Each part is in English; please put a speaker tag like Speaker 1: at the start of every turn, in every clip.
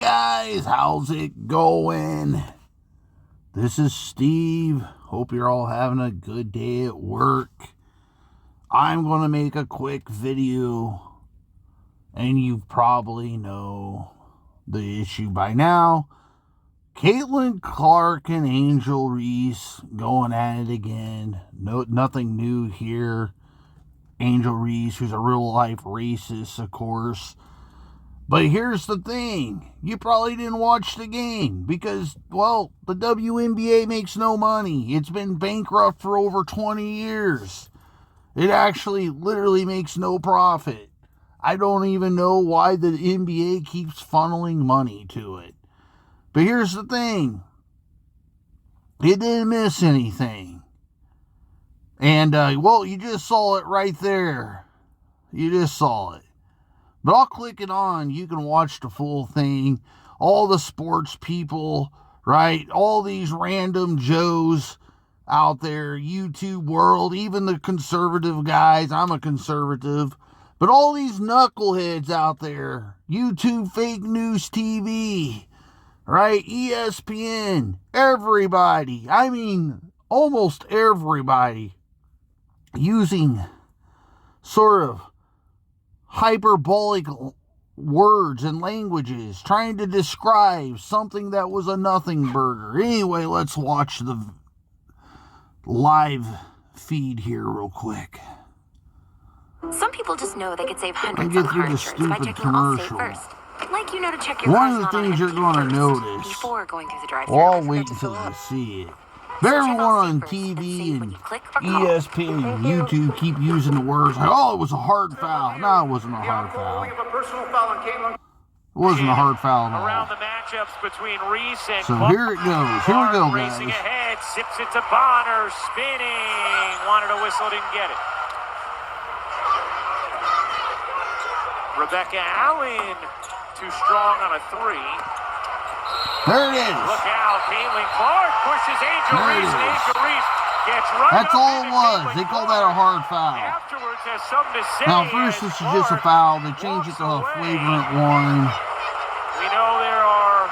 Speaker 1: Guys, how's it going? This is Steve. Hope you're all having a good day at work. I'm going to make a quick video, and you probably know the issue by now. Caitlin Clark and Angel Reese going at it again. Nothing new here. Angel Reese, who's a real-life racist, of course. But here's the thing. You probably didn't watch the game because, well, the WNBA makes no money. It's been bankrupt for over 20 years. It actually literally makes no profit. I don't even know why the NBA keeps funneling money to it. But here's the thing. It didn't miss anything. And, well, you just saw it right there. You just saw it. But I'll click it on. You can watch the full thing. All the sports people, right? All these random Joes out there, YouTube world, even the conservative guys. I'm a conservative. But all these knuckleheads out there, YouTube fake news TV, right? ESPN, everybody. I mean, almost everybody using sort of hyperbolic words and languages trying to describe something that was a nothing burger. Anyway, let's watch the live feed here real quick.
Speaker 2: Some people just know they could save hundreds
Speaker 1: get
Speaker 2: on
Speaker 1: through
Speaker 2: car
Speaker 1: the
Speaker 2: insurance by
Speaker 1: stupid
Speaker 2: checking Allstate
Speaker 1: commercial.
Speaker 2: first. Like you know to check your
Speaker 1: One
Speaker 2: car's
Speaker 1: of the
Speaker 2: not on
Speaker 1: things you're
Speaker 2: empty
Speaker 1: going to
Speaker 2: first
Speaker 1: notice,
Speaker 2: before going through the drive-thru.
Speaker 1: well, I'll wait until you see it. But everyone on TV and ESPN and YouTube keep using the words like, oh, it was a hard foul. No, it wasn't a hard foul. It wasn't a hard foul at all.
Speaker 3: The matchups between Reese and
Speaker 1: so here it goes. Here we go, guys.
Speaker 3: Racing ahead, sips it to Bonner, spinning. Wanted a whistle, didn't get it. Rebecca Allen, too strong on a three.
Speaker 1: There it is.
Speaker 3: Look out, Caitlin Clark pushes Angel Reese, and Angel Reese gets right.
Speaker 1: That's all it was. They call that a hard foul.
Speaker 3: Afterwards has something to say.
Speaker 1: Now, first this is just a foul. They changed it to a flagrant one.
Speaker 3: We know there are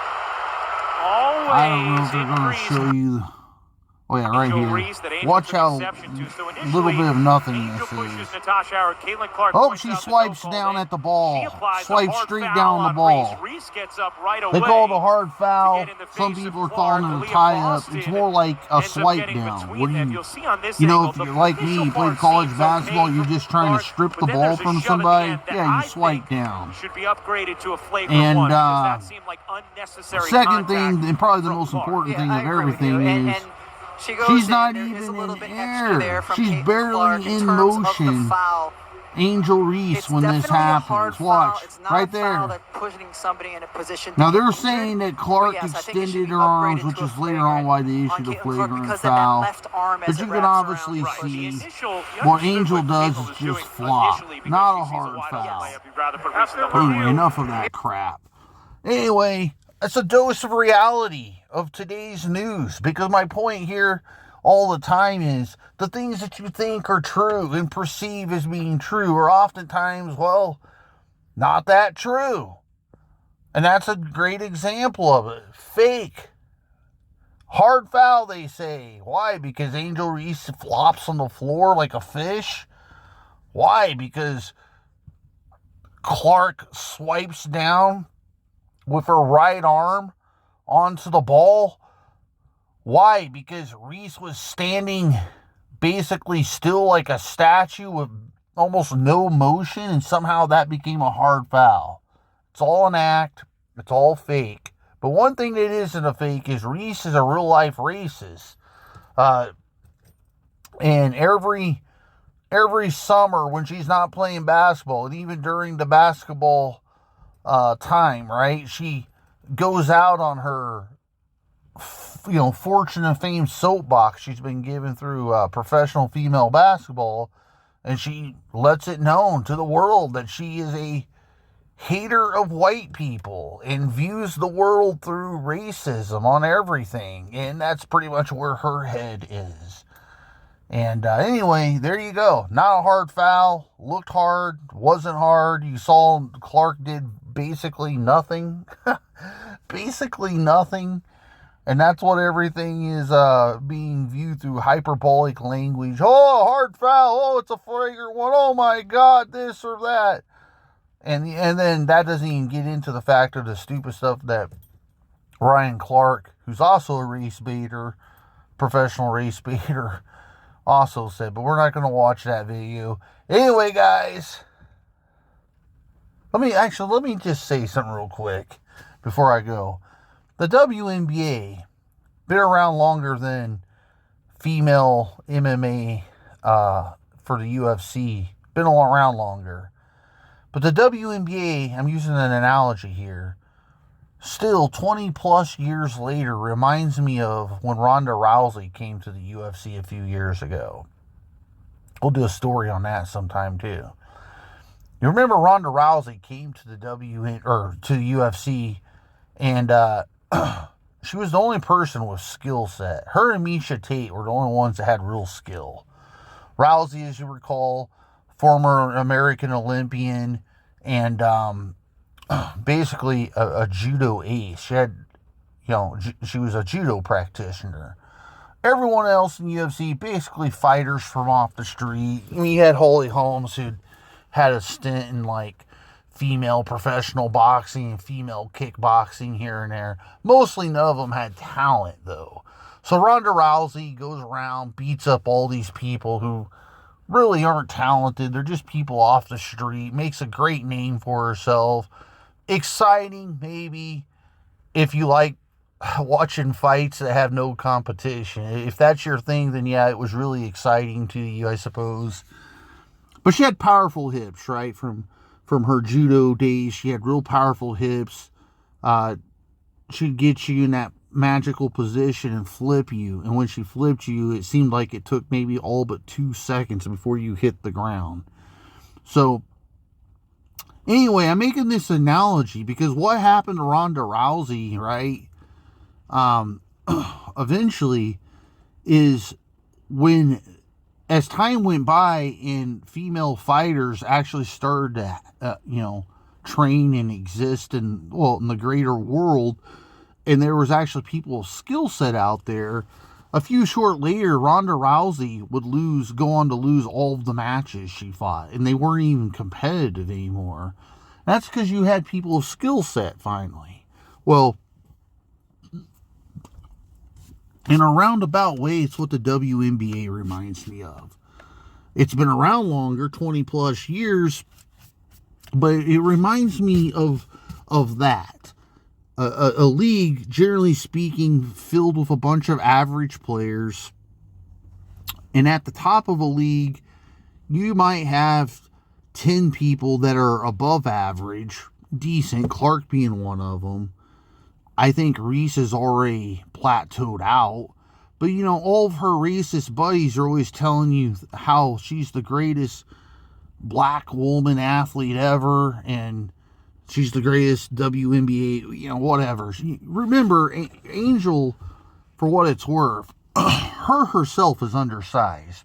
Speaker 3: always
Speaker 1: I don't know if they're going to show you. Oh, yeah, right here. Watch how little bit of nothingness is. Oh, she swipes down at the ball. Swipes straight down the ball. They call it a hard foul. Some people are calling it a tie-up. It's more like a swipe down. What do you know, if you're like me, you played college basketball, you're just trying to strip the ball from somebody, yeah, you swipe down. And the second thing, and probably the most important thing of everything is, she's not even in air. She's barely in motion. Angel Reese, when this happens. Watch. Right there. Now, they're saying that Clark extended her arms, which is later on why they issued a flagrant foul. But you can obviously see what Angel does is just flop. Not a hard foul. Anyway, enough of that crap. Anyway, that's a dose of reality of today's news, because my point here all the time is the things that you think are true and perceive as being true are oftentimes, well, not that true. And that's a great example of it. Fake. Hard foul, they say. Why? Because Angel Reese flops on the floor like a fish? Why? Because Clark swipes down with her right arm onto the ball? Why? Because Reese was standing basically still like a statue with almost no motion, and somehow that became a hard foul. It's all an act. It's all fake. But one thing that isn't a fake is Reese is a real-life racist. And every summer when she's not playing basketball, and even during the basketball time, right, she goes out on her, fortune and fame soapbox she's been given through professional female basketball, and she lets it known to the world that she is a hater of white people and views the world through racism on everything, and that's pretty much where her head is. And anyway, there you go. Not a hard foul. Looked hard. Wasn't hard. You saw Clark did basically nothing. basically nothing. And that's what everything is being viewed through hyperbolic language. Oh, hard foul. Oh, it's a flagrant one. Oh, my God, this or that. And then that doesn't even get into the fact of the stupid stuff that Ryan Clark, who's also a race baiter, professional race baiter, also said. But we're not going to watch that video. Anyway, guys, let me just say something real quick before I go. The WNBA been around longer than female MMA for the UFC. Been around longer. But the WNBA, I'm using an analogy here, still 20 plus years later reminds me of when Ronda Rousey came to the UFC a few years ago. We'll do a story on that sometime too. You remember Ronda Rousey came to the UFC, and she was the only person with skill set. Her and Miesha Tate were the only ones that had real skill. Rousey, as you recall, former American Olympian and basically a judo ace. She was a judo practitioner. Everyone else in UFC, basically fighters from off the street. I mean, you had Holly Holmes, who had a stint in like female professional boxing and female kickboxing here and there. Mostly none of them had talent, though. So Ronda Rousey goes around, beats up all these people who really aren't talented. They're just people off the street. Makes a great name for herself. Exciting, maybe, if you like watching fights that have no competition. If that's your thing, then yeah, it was really exciting to you, I suppose. But she had powerful hips, right? From her judo days, she had real powerful hips. She'd get you in that magical position and flip you. And when she flipped you, it seemed like it took maybe all but 2 seconds before you hit the ground. So, anyway, I'm making this analogy because what happened to Ronda Rousey, right? Eventually is when, as time went by and female fighters actually started to, train and exist in the greater world, and there was actually people with skill set out there, a few short later, Ronda Rousey would go on to lose all of the matches she fought, and they weren't even competitive anymore. That's because you had people with skill set finally. Well, in a roundabout way, it's what the WNBA reminds me of. It's been around longer, 20 plus years, but it reminds me of that. A league, generally speaking, filled with a bunch of average players. And at the top of a league, you might have 10 people that are above average, decent, Clark being one of them. I think Reese is already plateaued out. But, all of her racist buddies are always telling you how she's the greatest black woman athlete ever, and she's the greatest WNBA, whatever. Remember, Angel, for what it's worth, her herself is undersized.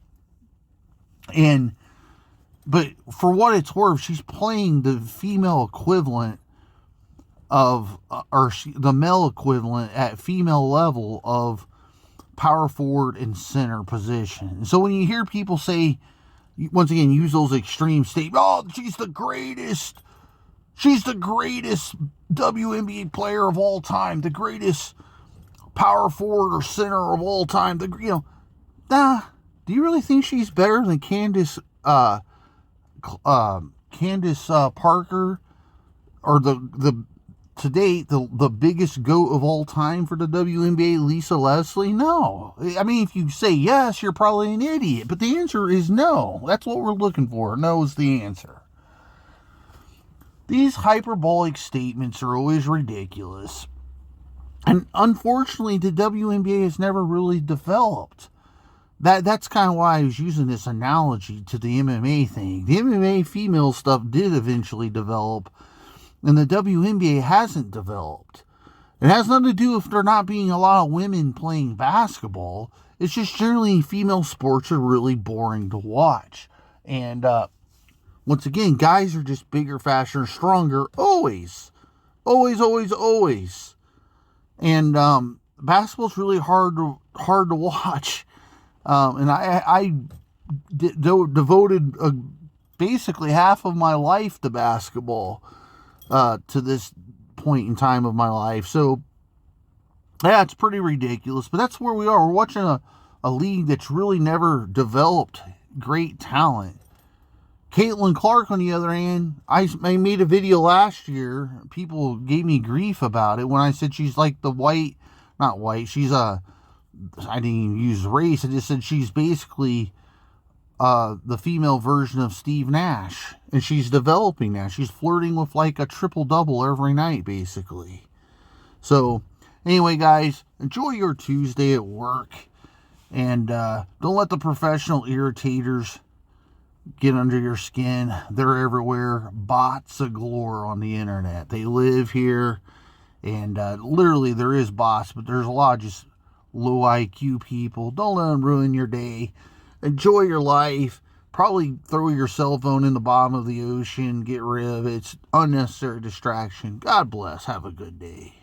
Speaker 1: But for what it's worth, she's playing the female equivalent of, the male equivalent at female level of power forward and center position. And so when you hear people say, once again, use those extreme statements, oh, she's the greatest WNBA player of all time, the greatest power forward or center of all time, do you really think she's better than Candace Parker, or the to date the biggest GOAT of all time for the WNBA, Lisa Leslie? No. I mean, if you say yes, you're probably an idiot, but the answer is no. That's what we're looking for. No is the answer. These hyperbolic statements are always ridiculous. And unfortunately, the WNBA has never really developed. That's kind of why I was using this analogy to the MMA thing. The MMA female stuff did eventually develop, and the WNBA hasn't developed. It has nothing to do with there not being a lot of women playing basketball. It's just generally female sports are really boring to watch. And once again, guys are just bigger, faster, stronger. Always. Always, always, always. And basketball's really hard to watch. And I devoted basically half of my life to basketball to this point in time of my life. So, yeah, it's pretty ridiculous. But that's where we are. We're watching a league that's really never developed great talent. Caitlin Clark, on the other hand, I made a video last year. People gave me grief about it when I said she's like the not white, she's I didn't even use race. I just said she's basically the female version of Steve Nash. And she's developing now. She's flirting with like a triple-double every night, basically. So, anyway, guys, enjoy your Tuesday at work. And don't let the professional irritators get under your skin. They're everywhere. Bots galore on the internet. They live here. And literally there is bots, but there's a lot of just low IQ people. Don't let them ruin your day. Enjoy your life. Probably throw your cell phone in the bottom of the ocean. Get rid of it. It's unnecessary distraction. God bless. Have a good day.